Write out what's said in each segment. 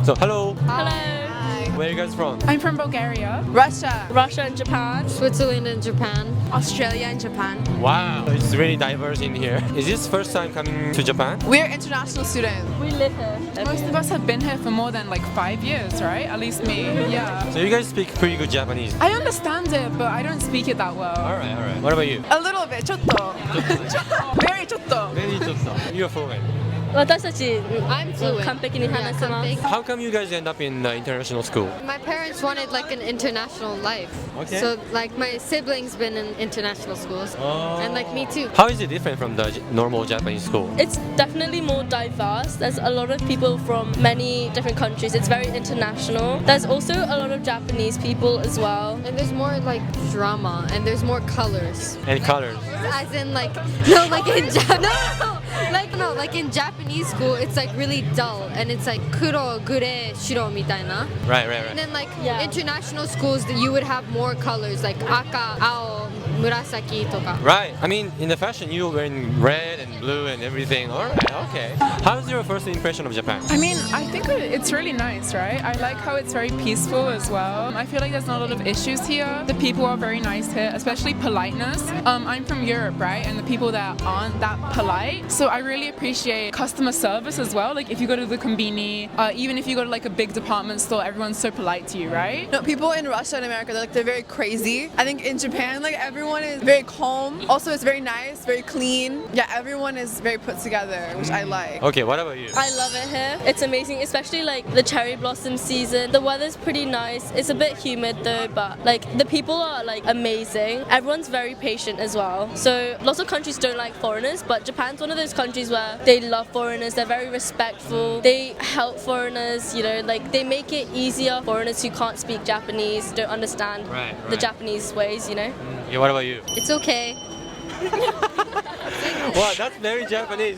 So hello. Hello. Where are you guys from? I'm from Bulgaria. Russia. Russia and Japan. Switzerland and Japan. Australia and Japan. Wow, it's really diverse in here. Is this first time coming to Japan? We're international students. We live here. Most of us have been here for more than like 5 years, right? At least me. Yeah. So you guys speak pretty good Japanese. I understand it, but I don't speak it that well. Alright, alright. What about you? A little bit, ちょっと. Very ちょっと. Very just. You're fluent. 私たち I'm fluent. 完璧に話せます。 How come you guys end up in international school? My parents wanted like an international life. Okay. So like my siblings been in international schools. And like me too. How is it different from the normal Japanese school? It's definitely more diverse. There's a lot of people from many different countries. It's very international. There's also a lot of Japanese people as well. And there's more like drama and there's more colors. And colors. As in like like in Japanese school it's like really dull and it's like kuro, gure, shiro みたいな. Right. And then like Yeah. international schools that you would have more colors like aka, ao, murasaki とか. Right. I mean, in the fashion, you're wearing red and blue and everything. Alright, okay. How's your first impression of Japan? I mean, I think it's really nice, right? I like how it's very peaceful as well. I feel like there's not a lot of issues here. The people are very nice here, especially politeness. I'm from Europe, right? And the people that aren't that polite. So I really appreciate customer service as well. Like if you go to the konbini, even if you go to like a big department store, everyone's so polite to you, right? No, people in Russia and America, they're very crazy. I think in Japan, like everyone is very calm. Also, it's very nice, very clean. Yeah, everyone is very put together, which I like. Okay, what about you? I love it here. It's amazing, especially like the cherry blossom season. The weather's pretty nice. It's a bit humid though, but like the people are like amazing. Everyone's very patient as well. So lots of countries don't like foreigners, but Japan's one of those countries where they love foreigners. They're very respectful. They help foreigners, you know, like they make it easier for foreigners who can't speak Japanese, don't understand the Japanese ways, you know. Yeah, what about you? It's okay. Wow, that's very Japanese.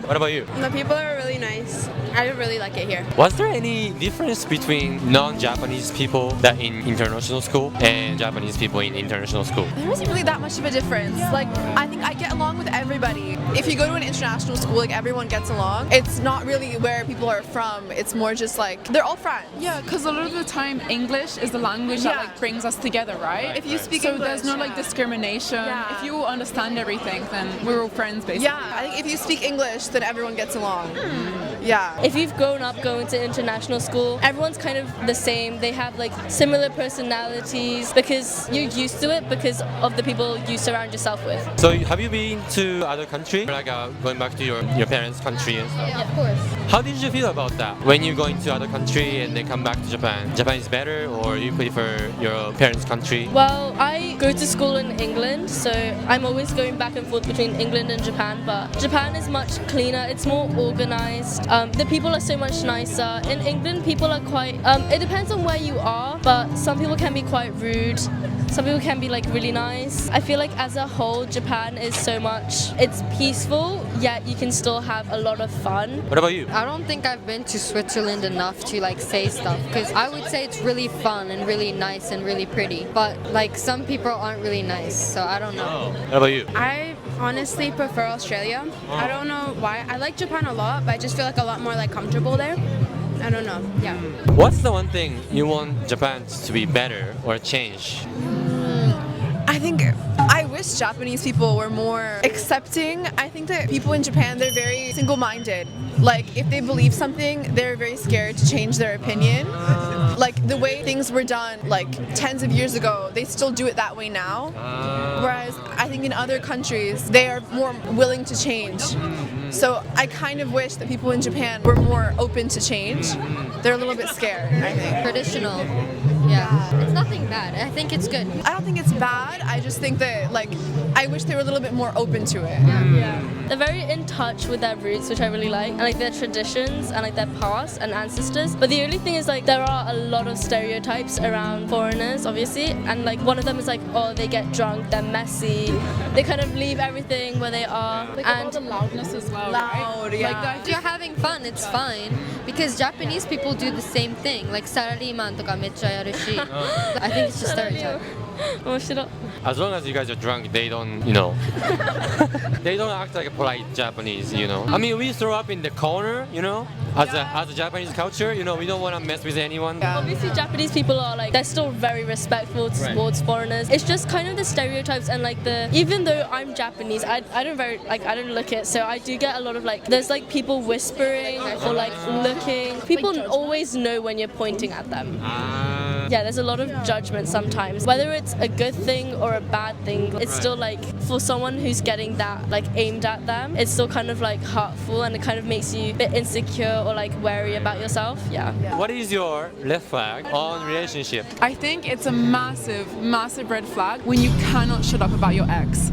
What about you? The people are really nice. I really like it here. Was there any difference between non-Japanese people that in international school and Japanese people in international school? There isn't really that much of a difference. Like, I think I get along with everybody. If you go to an international school, like everyone gets along. It's not really where people are from. It's more just like, they're all friends. Yeah, because a lot of the time, English is the language that like brings us together, right? If you speak English, there's no like discrimination. If you understand everything, then we're all friends, basically. Yeah, I think if you speak English, then everyone gets along. Yeah. If you've grown up going to international school, everyone's kind of the same. They have like similar personalities because you're used to it because of the people you surround yourself with. So have you been to other country? Like going back to your parents' country and stuff? Yeah, of course. How did you feel about that? When you go into other country and then come back to Japan? Japan is better or you prefer your parents' country? Well, I go to school in England, so I'm always going back and forth between England and Japan, but Japan is much cleaner, it's more organized. The people are so much nicer. In England, people are quite, it depends on where you are, but some people can be quite rude. Some people can be like really nice. I feel like as a whole, Japan is so much, it's peaceful, yet you can still have a lot of fun. What about you? I don't think I've been to Switzerland enough to like say stuff because I would say it's really fun and really nice and really pretty, but like some people aren't really nice, so I don't know. What about you? I honestly prefer Australia. I don't know why. I like Japan a lot, but I just feel like a lot more like comfortable there. I don't know. Yeah. What's the one thing you want Japan to be better or change? I think I wish Japanese people were more accepting. I think that people in Japan, they're very single-minded. Like, if they believe something, they're very scared to change their opinion. Like, the way things were done, like, tens of years ago, they still do it that way now. Whereas, I think in other countries, they are more willing to change. So, I kind of wish that people in Japan were more open to change. They're a little bit scared, I think. Traditional. Yeah. It's nothing bad. I think it's good. I don't think it's bad. I just think that, like, I wish they were a little bit more open to it. Yeah. They're very in touch with their roots, which I really like, and like their traditions and like their past and ancestors. But the only thing is like there are a lot of stereotypes around foreigners, obviously, and like one of them is like, oh, they get drunk, they're messy, they kind of leave everything where they are, Like and all the loudness as well. Loud, yeah. If you're having fun, it's fine. Because Japanese people do the same thing. Like サラリーマンとかめっちゃやるし. I think it's just stereotype. 面白い。as long as you guys are drunk, they don't, they don't act like a polite Japanese, I mean, we throw up in the corner, as a Japanese culture, we don't want to mess with anyone. Obviously, Japanese people are like, they're still very respectful towards foreigners. It's just kind of the stereotypes and like even though I'm Japanese, I don't look it, so I do get a lot of like, there's like people whispering or like looking. People always know when you're pointing at them. Yeah, there's a lot of judgment sometimes. Whether it's a good thing or a bad thing, it's still like, for someone who's getting that like aimed at them, it's still kind of like hurtful, and it kind of makes you a bit insecure or like wary about yourself. Yeah. What is your red flag on relationship? I think it's a massive, massive red flag when you cannot shut up about your ex.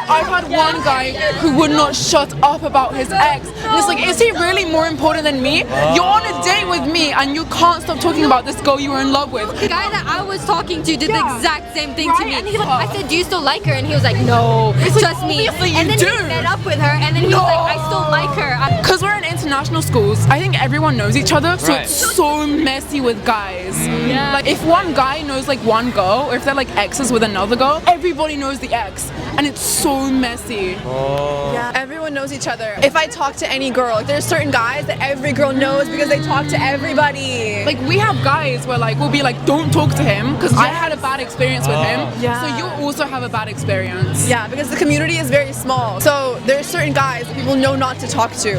I've had one guy who would not shut up about his ex. And it's like, is he really more important than me? You're on a date with me and you can't stop talking about this girl you were in love with. The guy that I was talking to did the exact same thing to me. I said, do you still like her? And he was like, no, trust me. And then he met up with her, and then he was like, I still like her. Because we're in international schools, I think everyone knows each other, so it's so messy with guys. Yeah. Like if one guy knows like one girl, or if they're like exes with another girl, everybody knows the ex, and it's so messy. Yeah, everyone knows each other. If I talk to any girl, like, there's certain guys that every girl knows because they talk to everybody. Like we have guys where like we'll be like, don't talk to him because I had a bad experience with him. Yeah. So you also have a bad experience. Yeah, because the community is very small. So there's certain guys that people know not to talk to.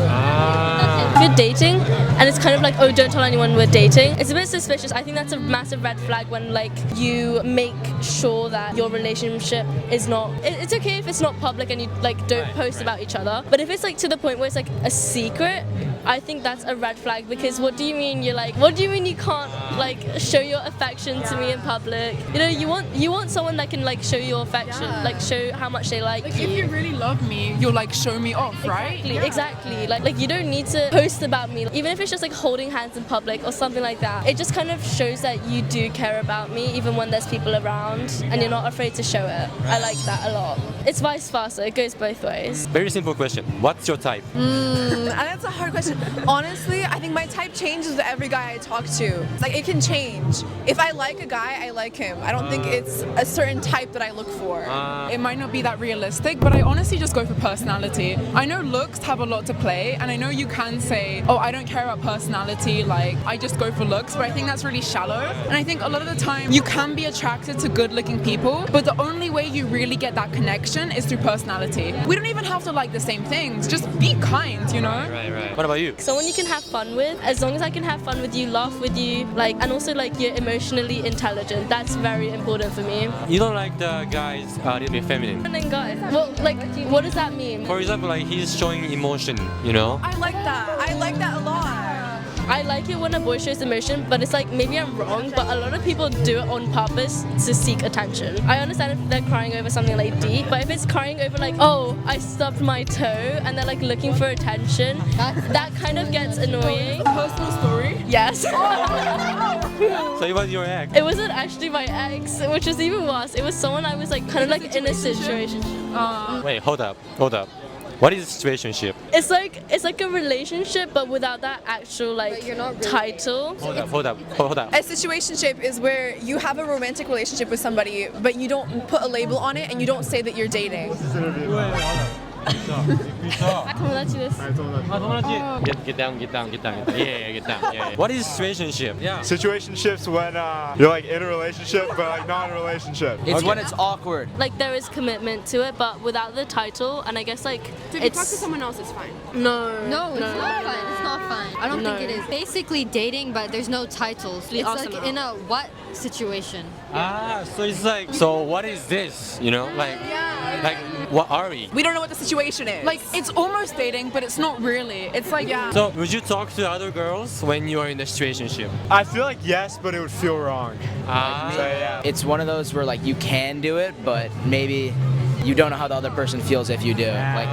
If you're dating and it's kind of like, oh, don't tell anyone we're dating, it's a bit suspicious. I think that's a massive red flag when like you make sure that your relationship is not, it's okay if it's not public and you like don't post about each other, but if it's like to the point where it's like a secret, I think that's a red flag, because what do you mean you can't like show your affection to me in public? You want someone that can like show your affection, like show how much they like you. If you really love me, you'll like show me off, right? Exactly. Like you don't need to post about me, even if it's just like holding hands in public or something like that. It just kind of shows that you do care about me, even when there's people around, and you're not afraid to show it. I like that a lot. It's vice versa. It goes both ways. Very simple question. What's your type? And that's a hard question. Honestly, I think my type changes with every guy I talk to. Like, it can change. If I like a guy, I like him. I don't think it's a certain type that I look for. It might not be that realistic, but I honestly just go for personality. I know looks have a lot to play, and I know you can say, oh, I don't care about personality, like I just go for looks, but I think that's really shallow. And I think a lot of the time you can be attracted to good-looking people, but the only way you really get that connection is through personality. We don't even have to like the same things, just be kind, Right. What about you? Someone you can have fun with. As long as I can have fun with you, laugh with you, like, and also like you're emotionally intelligent. That's very important for me. You don't like the guys a little bit feminine. And then guys, well, like, what does that mean? For example, like he's showing emotion, you know? I like that. I like that a lot. I like it when a boy shows emotion, but it's like, maybe I'm wrong, but a lot of people do it on purpose to seek attention. I understand if they're crying over something like deep, but if it's crying over like, oh, I stubbed my toe, and they're like looking for attention, that kind of gets annoying. Personal story? Yes. So it was your ex? It wasn't actually my ex, which was even worse. It was someone I was like kind of like in a situation. Wait, hold up. What is situationship? It's like a relationship, but without that actual like title. Hold up. A situationship is where you have a romantic relationship with somebody, but you don't put a label on it and you don't say that you're dating. Get down. Yeah, get down. Yeah. What is situationship? Yeah. Situationships when you're like in a relationship but like not in a relationship. It's when it's awkward. Like there is commitment to it, but without the title, and I guess like So if you talk to someone else, it's fine. No, It's not fun. It's not fun. I don't think it is. Basically dating, but there's no titles. It's awesome. like in a what situation? So it's like, so what is this? You know, like what are we? We don't know what the situation is. Like, it's almost dating, but it's not really. It's like, So would you talk to other girls when you are in a situationship? I feel like yes, but it would feel wrong. So yeah. It's one of those where like you can do it, but maybe you don't know how the other person feels if you do. Like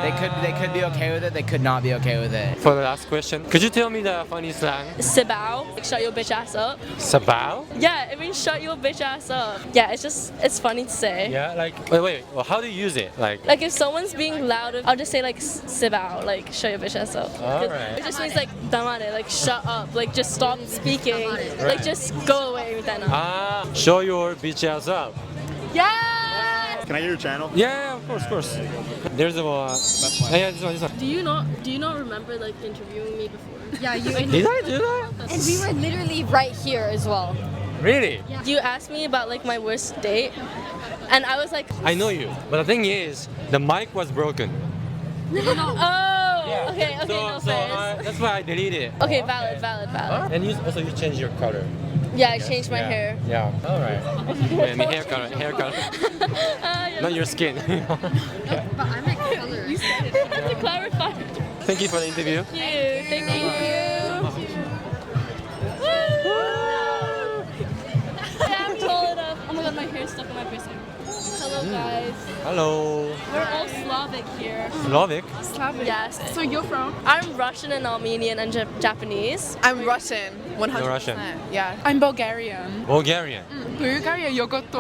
they could be okay with it, they could not be okay with it. For the last question, could you tell me the funny slang? Sibao, like shut your bitch ass up. Sabao? Yeah, it means shut your bitch ass up. Yeah, it's funny to say. Yeah, like wait. Well, how do you use it? Like if someone's being loud, I'll just say like sibao, like shut your bitch ass up. Alright. It just means like damare, like shut up, like just stop speaking, like just go away with that. Show your bitch ass up. Yeah. Can I get your channel? Yeah, of course. There's a yeah, this one. Do you not remember like interviewing me before? Yeah, you. Did I do that? And we were literally right here as well. Really? You asked me about like my worst date, and I was like, I know you, but the thing is, the mic was broken. oh, okay, no So offense. that's why I deleted it. Okay, valid. And you changed your color. Yeah, I changed my hair. Yeah. All right. I mean, hair color. Not your skin. But I'm like color. You said it. To clarify. Thank you for the interview. Thank you. Yeah, I'm tall enough. Oh my god, my hair's stuck in my piercing. Hello, guys. Hello. We're all Slavic here. Slavic? Yes. So you're from? I'm Russian and Armenian and Japanese. I'm Russian, 100%. You're Russian. Yeah. I'm Bulgarian. Bulgarian. Bulgaria, 요것도.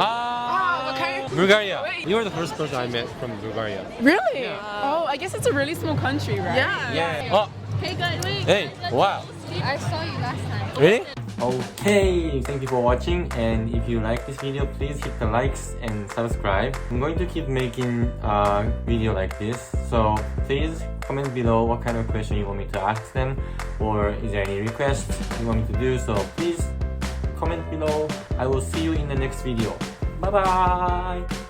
okay. Bulgaria. You were the first person I met from Bulgaria. Really? Oh, I guess it's a really small country, right? Yeah. Oh, Hey guys, wait. hey, wow. I saw you last time. Really? Okay, thank you for watching, and if you like this video, please hit the likes and subscribe. I'm going to keep making a video like this, so please comment below what kind of question you want me to ask them, or is there any requests you want me to do, so please comment below. I will see you in the next video. Bye bye!